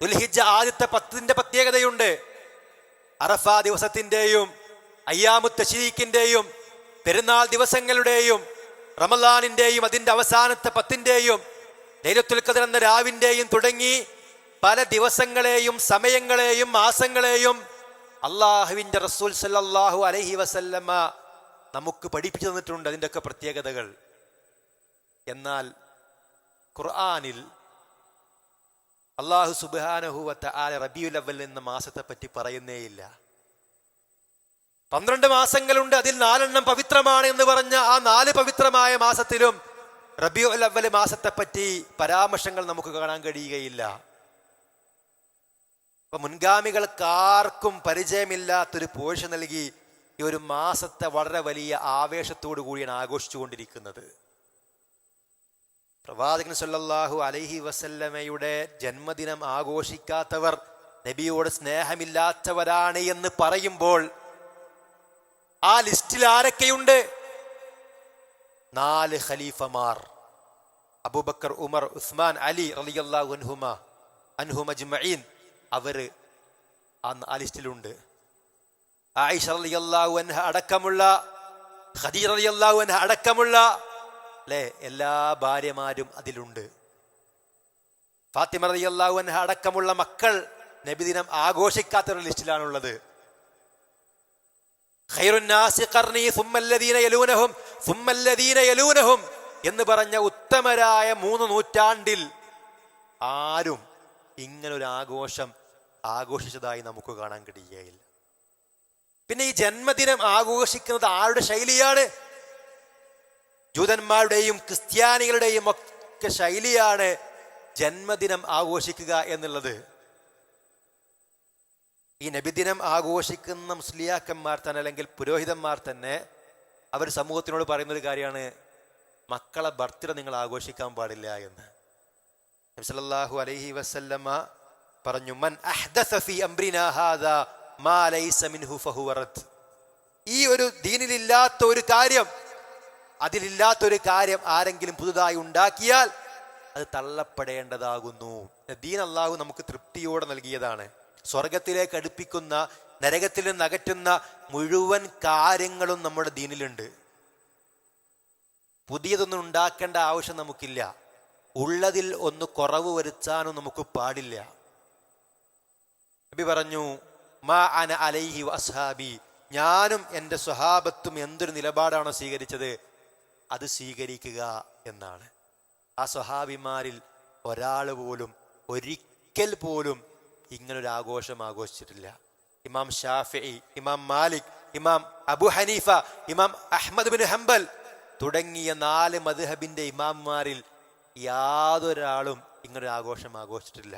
ദുൽഹിജ്ജ ആദ്യത്തെ 10ന്റെ പ്രത്യേകതയുണ്ട്. അറഫ ദിവസത്തിന്റെയും അയ്യാമുത്ത് തശ്രീഖിന്റെയും പെരുന്നാൾ ദിവസങ്ങളുടെയും റമളാനിന്റെയും അതിന്റെ അവസാനത്തെ 10ന്റെയും ലൈലത്തുൽ ഖദ്ർ എന്ന രാവിന്റെയും തുടങ്ങി പല ദിവസങ്ങളെയും സമയങ്ങളെയും മാസങ്ങളെയും അള്ളാഹുവിൻ്റെ റസൂൽ സല്ലല്ലാഹു അലൈഹി വസല്ലമ നമുക്ക് പഠിപ്പിച്ചു തന്നിട്ടുണ്ട് അതിൻ്റെയൊക്കെ പ്രത്യേകതകൾ. എന്നാൽ ഖുർആനിൽ അള്ളാഹു സുബ്ഹാനഹു വ തആല റബീഉൽ അവ്വൽ എന്ന മാസത്തെ പറ്റി പറയുന്നേയില്ല. 12 മാസങ്ങളുണ്ട്, അതിൽ 4 പവിത്രമാണ് എന്ന് പറഞ്ഞ ആ 4 പവിത്രമായ മാസത്തിലും റബീഉൽ അവ്വൽ മാസത്തെപ്പറ്റി പരാമർശങ്ങൾ നമുക്ക് കാണാൻ കഴിയുകയില്ല. അപ്പൊ മുൻഗാമികൾക്കാർക്കും പരിചയമില്ലാത്തൊരു പോഴ്ച നൽകി ഈ ഒരു മാസത്തെ വളരെ വലിയ ആവേശത്തോടു കൂടിയാണ് ആഘോഷിച്ചുകൊണ്ടിരിക്കുന്നത്. പ്രവാചകൻ സല്ലല്ലാഹു അലൈഹി വസല്ലമയുടെ ജന്മദിനം ആഘോഷിക്കാത്തവർ നബിയോട് സ്നേഹമില്ലാത്തവരാണ് എന്ന് പറയുമ്പോൾ ആ ലിസ്റ്റിൽ ആരൊക്കെയുണ്ട്? 4 ഖലീഫമാർ, അബൂബക്കർ, ഉമർ, ഉസ്മാൻ, അലി റളിയല്ലാഹു അൻഹും അജ്മഈൻ. അവര് ആ ലിസ്റ്റിലുണ്ട്. ആയിഷ റളിയല്ലാഹു അൻഹ അടക്കമുള്ള, ഖദീജ റളിയല്ലാഹു അൻഹ അടക്കമുള്ള എല്ലാ ഭാര്യമാരും അതിലുണ്ട്. ഫാത്തിമ റളിയല്ലാഹു അൻഹ അടക്കമുള്ള മക്കൾ നബിദിനം ആഘോഷിക്കാത്ത ലിസ്റ്റിലാണുള്ളത്. ഖൈറുന്നാസി ഖർനി സുമ്മല്ലദീന യലൂനഹും സുമ്മല്ലദീന യലൂനഹും എന്ന് പറഞ്ഞ ഉത്തമരായ 3 നൂറ്റാണ്ടിൽ ആരും ഇങ്ങനൊരു ആഘോഷം ആഘോഷിച്ചതായി നമുക്ക് കാണാൻ കഴിയുകയില്ല. പിന്നെ ഈ ജന്മദിനം ആഘോഷിക്കുന്നത് ആരുടെ ശൈലിയാണ്? ജൂതന്മാരുടെയും ക്രിസ്ത്യാനികളുടെയും ഒക്കെ ശൈലിയാണ് ജന്മദിനം ആഘോഷിക്കുക എന്നുള്ളത്. ഈ നബിദിനം ആഘോഷിക്കുന്ന മുസ്ലിയാക്കന്മാർ തന്നെ അല്ലെങ്കിൽ പുരോഹിതന്മാർ തന്നെ അവർ സമൂഹത്തിനോട് പറയുന്നൊരു കാര്യമാണ്, മക്കളെ ബർത്ത്ഡേ നിങ്ങൾ ആഘോഷിക്കാൻ പാടില്ല എന്ന്. നബി സല്ലല്ലാഹു അലൈഹി വസല്ലമ പറഞ്ഞു, മൻ അഹ്ദസ ഫീ അംറിനാ ഹാദാ മാ ലൈസ മിൻഹു ഫഹുവ റദ്ദ്. ഈ ഒരു ദീനിലില്ലാത്ത ഒരു കാര്യം, അതിലില്ലാത്തൊരു കാര്യം ആരെങ്കിലും പുതുതായി ഉണ്ടാക്കിയാൽ അത് തള്ളപ്പെടേണ്ടതാകുന്നു. ദീൻ അല്ലാഹു നമുക്ക് തൃപ്തിയോടെ നൽകിയതാണ്. സ്വർഗത്തിലേക്ക് അടുപ്പിക്കുന്ന, നരകത്തിൽ നിന്ന് അകറ്റുന്ന മുഴുവൻ കാര്യങ്ങളും നമ്മുടെ ദീനിലുണ്ട്. പുതിയതൊന്നും ഉണ്ടാക്കേണ്ട ആവശ്യം നമുക്കില്ല. ഉള്ളതിൽ ഒന്ന് കുറവ് വരുത്താനും നമുക്ക് പാടില്ല. നബി പറഞ്ഞു, മാ അന അലൈഹി വഅസ്ഹാബി, ഞാനും എൻ്റെ സ്വഹാബത്തും എന്തൊരു നിലപാടാണോ സ്വീകരിച്ചത് അത് സ്വീകരിക്കുക എന്നാണ്. ആ സ്വഹാബിമാരിൽ ഒരാൾ പോലും ഒരിക്കൽ പോലും ഇങ്ങനൊരു ആഘോഷം ആഘോഷിച്ചിട്ടില്ല. ഇമാം ഷാഫിഈ, ഇമാം മാലിക്, ഇമാം അബു ഹനീഫ, ഇമാം അഹ്മദ് ബിൻ ഹംബൽ തുടങ്ങിയ 4 മദ്ഹബിന്റെ ഇമാംമാരിൽ യാതൊരാളും ഇങ്ങനൊരു ആഘോഷം ആഘോഷിച്ചിട്ടില്ല.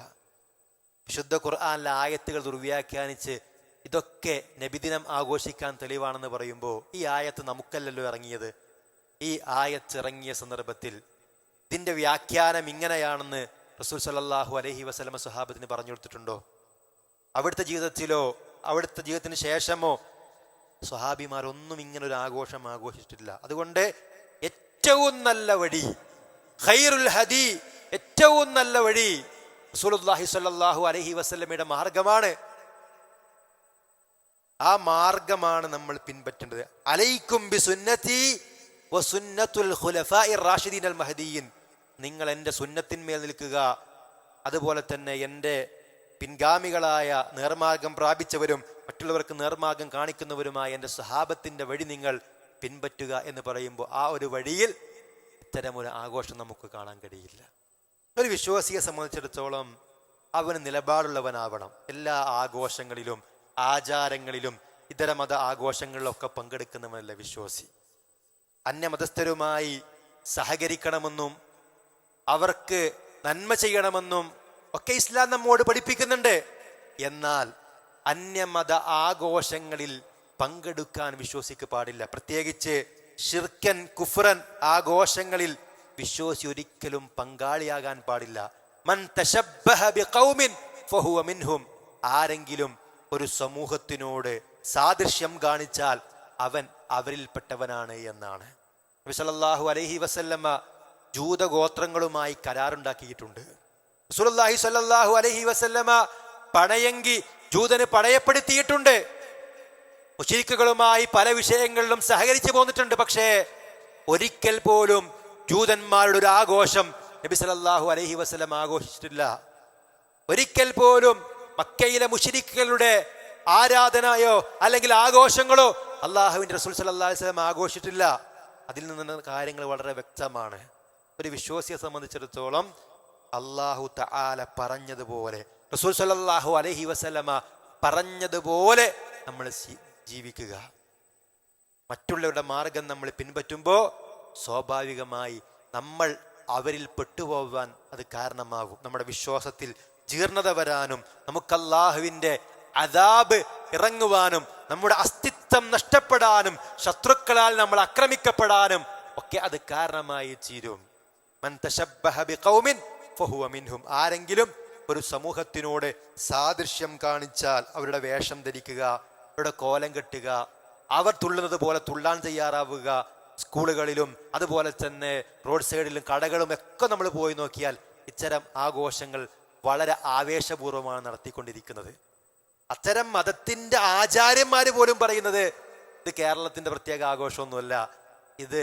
വിശുദ്ധ ഖുർആനിലെ ആയത്തുകൾ ദുർവ്യാഖ്യാനിച്ച് ഇതൊക്കെ നബിദിനം ആഘോഷിക്കാൻ തെളിവാണെന്ന് പറയുമ്പോൾ ഈ ആയത്ത് നമുക്കല്ലല്ലോ ഇറങ്ങിയത്. ഈ ആയത്ത് ഇറങ്ങിയ സന്ദർഭത്തിൽ ഇതിന്റെ വ്യാഖ്യാനം ഇങ്ങനെയാണെന്ന് റസൂൽ സല്ലല്ലാഹു അലൈഹി വസല്ലമ സ്വഹാബത്തിന് പറഞ്ഞു കൊടുത്തിട്ടുണ്ടോ? അവിടുത്തെ ജീവിതത്തിലോ അവിടുത്തെ ജീവിതത്തിന് ശേഷമോ സ്വഹാബിമാരൊന്നും ഇങ്ങനൊരു ആഘോഷം ആഘോഷിച്ചിട്ടില്ല. അതുകൊണ്ട് ഏറ്റവും നല്ല വഴി, ഖൈറുൽ ഹദി, ഏറ്റവും നല്ല വഴി റസൂലുള്ളാഹി സ്വല്ലല്ലാഹു അലൈഹി വസല്ലമയുടെ മാർഗമാണ്. ആ മാർഗമാണ് നമ്മൾ പിൻപറ്റേണ്ടത്. അലൈക്കും ബിസുന്നതി വസുന്നത്തുൽ ഖുലഫാഇർ റാഷിദീൻ അൽ മഹ്ദിയീൻ, നിങ്ങൾ എൻ്റെ സുന്നത്തിന്മേൽ നിൽക്കുക, അതുപോലെ തന്നെ എൻ്റെ പിൻഗാമികളായ നേർമാർഗം പ്രാപിച്ചവരും മറ്റുള്ളവർക്ക് നേർമാർഗം കാണിക്കുന്നവരുമായ എൻ്റെ സഹാബത്തിൻ്റെ വഴി നിങ്ങൾ പിൻപറ്റുക എന്ന് പറയുമ്പോൾ ആ ഒരു വഴിയിൽ ഇത്തരമൊരു ആഘോഷം നമുക്ക് കാണാൻ കഴിയില്ല. ഒരു വിശ്വാസിയെ സംബന്ധിച്ചിടത്തോളം അവന് നിലപാടുള്ളവനാവണം. എല്ലാ ആഘോഷങ്ങളിലും ആചാരങ്ങളിലും ഇതര മത ആഘോഷങ്ങളിലൊക്കെ പങ്കെടുക്കുന്നവനല്ല വിശ്വാസി. അന്യമതസ്ഥരുമായി സഹകരിക്കണമെന്നും അവർക്ക് നന്മ ചെയ്യണമെന്നും ഒക്കെ ഇസ്ലാം നമ്മോട് പഠിപ്പിക്കുന്നുണ്ട്. എന്നാൽ അന്യമത ആഘോഷങ്ങളിൽ പങ്കെടുക്കാൻ വിശ്വാസിക്ക് പാടില്ല. പ്രത്യേകിച്ച് ശിർക്കൻ കുഫ്റൻ ആഘോഷങ്ങളിൽ വിശ്വാസി ഒരിക്കലും പങ്കാളിയാകാൻ പാടില്ല. മൻ തശബ്ബഹ ബിഖൗമിൻ ഫഹുവ മിൻഹും, ആരെങ്കിലും ഒരു സമൂഹത്തിനോട് സാദൃശ്യം കാണിച്ചാൽ അവൻ അവരിൽപ്പെട്ടവനാണ് എന്നാണ്. നബി സല്ലല്ലാഹു അലൈഹി വസല്ലമ ജൂതഗോത്രങ്ങളുമായി കരാറുണ്ടാക്കിയിട്ടുണ്ട്. റസൂലുള്ളാഹി സ്വല്ലല്ലാഹു അലൈഹി വസല്ലമ പണയങ്കി ജൂതന് പണയപ്പെടുത്തിയിട്ടുണ്ട്. മുശ്രിക്കുകളുമായി പല വിഷയങ്ങളിലും സഹകരിച്ചു പോന്നിട്ടുണ്ട്. പക്ഷേ ഒരിക്കൽ പോലും ജൂതന്മാരുടെ ഒരു ആഘോഷം നബി സല്ലല്ലാഹു അലൈഹി വസല്ലം ആഘോഷിച്ചിട്ടില്ല. ഒരിക്കൽ പോലും മക്കയിലെ മുശ്രിക്കുകളുടെ ആരാധനയോ അല്ലെങ്കിൽ ആഘോഷങ്ങളോ അള്ളാഹുവിന്റെ റസൂൽ സല്ലല്ലാഹു അലൈഹി വസല്ലം ആഘോഷിച്ചിട്ടില്ല. അതിൽ നിന്ന് കാര്യങ്ങൾ വളരെ വ്യക്തമാണ്. ഒരു വിശ്വാസിയെ സംബന്ധിച്ചിടത്തോളം അള്ളാഹു തആല പറഞ്ഞതുപോലെ, റസൂൽ സല്ലല്ലാഹു അലൈഹി വസല്ലമ പറഞ്ഞതുപോലെ നമ്മൾ ജീവിക്കുക. മറ്റുള്ളവരുടെ മാർഗം നമ്മൾ പിൻപറ്റുമ്പോൾ സ്വാഭാവികമായി നമ്മൾ അവരിൽ പെട്ടുപോകാൻ അത് കാരണമാകും. നമ്മുടെ വിശ്വാസത്തിൽ ജീർണത വരാനും നമുക്ക് അല്ലാഹുവിന്റെ അദാബ് ഇറങ്ങുവാനും നമ്മുടെ അസ്തിത്വം നഷ്ടപ്പെടാനും ശത്രുക്കളാൽ നമ്മൾ ആക്രമിക്കപ്പെടാനും ഒക്കെ അത് കാരണമായി തീരും. മൻ തശബ്ബഹ ബിഖൗമിൻ ഫഹുവ മിൻഹും. ആരെങ്കിലും ഒരു സമൂഹത്തിനോട് സാദൃശ്യം കാണിച്ചാൽ അവരുടെ വേഷം ധരിക്കുക, അവരുടെ കോലം കെട്ടുക, അവർ തുള്ളുന്നത് പോലെ തുള്ളാൻ തയ്യാറാവുക. സ്കൂളുകളിലും അതുപോലെ തന്നെ റോഡ് സൈഡിലും കടകളും ഒക്കെ നമ്മൾ പോയി നോക്കിയാൽ ഇത്തരം ആഘോഷങ്ങൾ വളരെ ആവേശപൂർവ്വമാണ് നടത്തിക്കൊണ്ടിരിക്കുന്നത്. അത്തരം മതത്തിന്റെ ആചാര്യന്മാർ പോലും പറയുന്നത് ഇത് കേരളത്തിന്റെ പ്രത്യേക ആഘോഷമൊന്നുമല്ല, ഇത്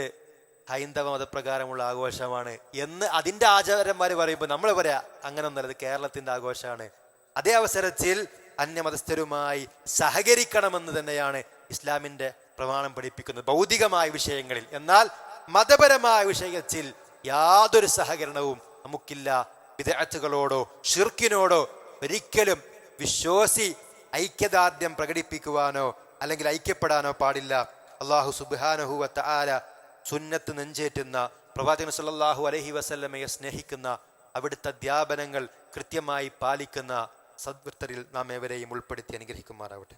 ഹൈന്ദവ മതപ്രകാരമുള്ള ആഘോഷമാണ് എന്ന് അതിന്റെ ആചാര്യന്മാർ പറയുമ്പോൾ നമ്മൾ പറയാ അങ്ങനെയൊന്നുമല്ല, ഇത് കേരളത്തിന്റെ ആഘോഷമാണ്. അതേ അവസരത്തിൽ അന്യമതസ്ഥരുമായി സഹകരിക്കണമെന്ന് തന്നെയാണ് ഇസ്ലാമിന്റെ പ്രമാണം പഠിപ്പിക്കുന്നത് ഭൗതികമായ വിഷയങ്ങളിൽ. എന്നാൽ മതപരമായ വിഷയത്തിൽ യാതൊരു സഹകരണവും നമുക്കില്ല. ബിദ്അത്തുകളോടോ ഷിർക്കിനോടോ ഒരിക്കലും വിശ്വാസി ഐക്യദാർഢ്യം പ്രകടിപ്പിക്കുവാനോ അല്ലെങ്കിൽ ഐക്യപ്പെടാനോ പാടില്ല. അല്ലാഹു സുബ്ഹാനഹു വ തആല സുന്നത്ത് നെഞ്ചേറ്റുന്ന പ്രവാചകൻ സല്ലല്ലാഹു അലൈഹി വസല്ലമയെ സ്നേഹിക്കുന്ന അവിടുത്തെ അധ്യാപനങ്ങൾ കൃത്യമായി പാലിക്കുന്ന സദ്വൃത്തരിൽ നാം ഏവരെയും ഉൾപ്പെടുത്തി അനുഗ്രഹിക്കുമാറാവട്ടെ.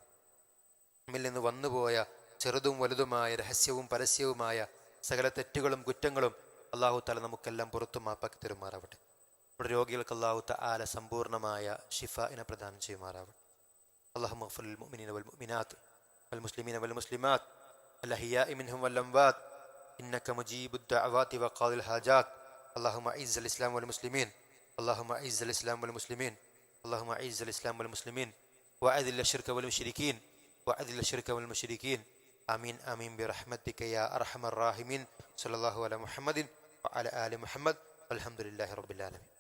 നമ്മിൽ നിന്ന് വന്നുപോയ ചെറുതും വലുതുമായ രഹസ്യവും പരസ്യവുമായ സകല തെറ്റുകളും കുറ്റങ്ങളും അല്ലാഹു തആല നമുക്കെല്ലാം പുറത്തു മാപ്പാക്കി തരുമാറാവട്ടെ. നമ്മുടെ രോഗികൾക്ക് അല്ലാഹു തആല സമ്പൂർണമായ ഷിഫാഇനെ പ്രദാനം ചെയ്യുമാറാവട്ടെ. اللهم اغفر للمؤمنين والمؤمنات والمسلمين والمسلمات الأحياء منهم والأموات إنك مجيب الدعوات وقاضي الحاجات. اللهم أعز الإسلام والمسلمين، اللهم أعز الإسلام والمسلمين، اللهم أعز الإسلام والمسلمين وأذل الشرك والمشركين وأذل الشرك والمشركين. آمين آمين برحمتك يا أرحم الراحمين. صلى الله على محمد وعلى آل محمد والحمد لله رب العالمين.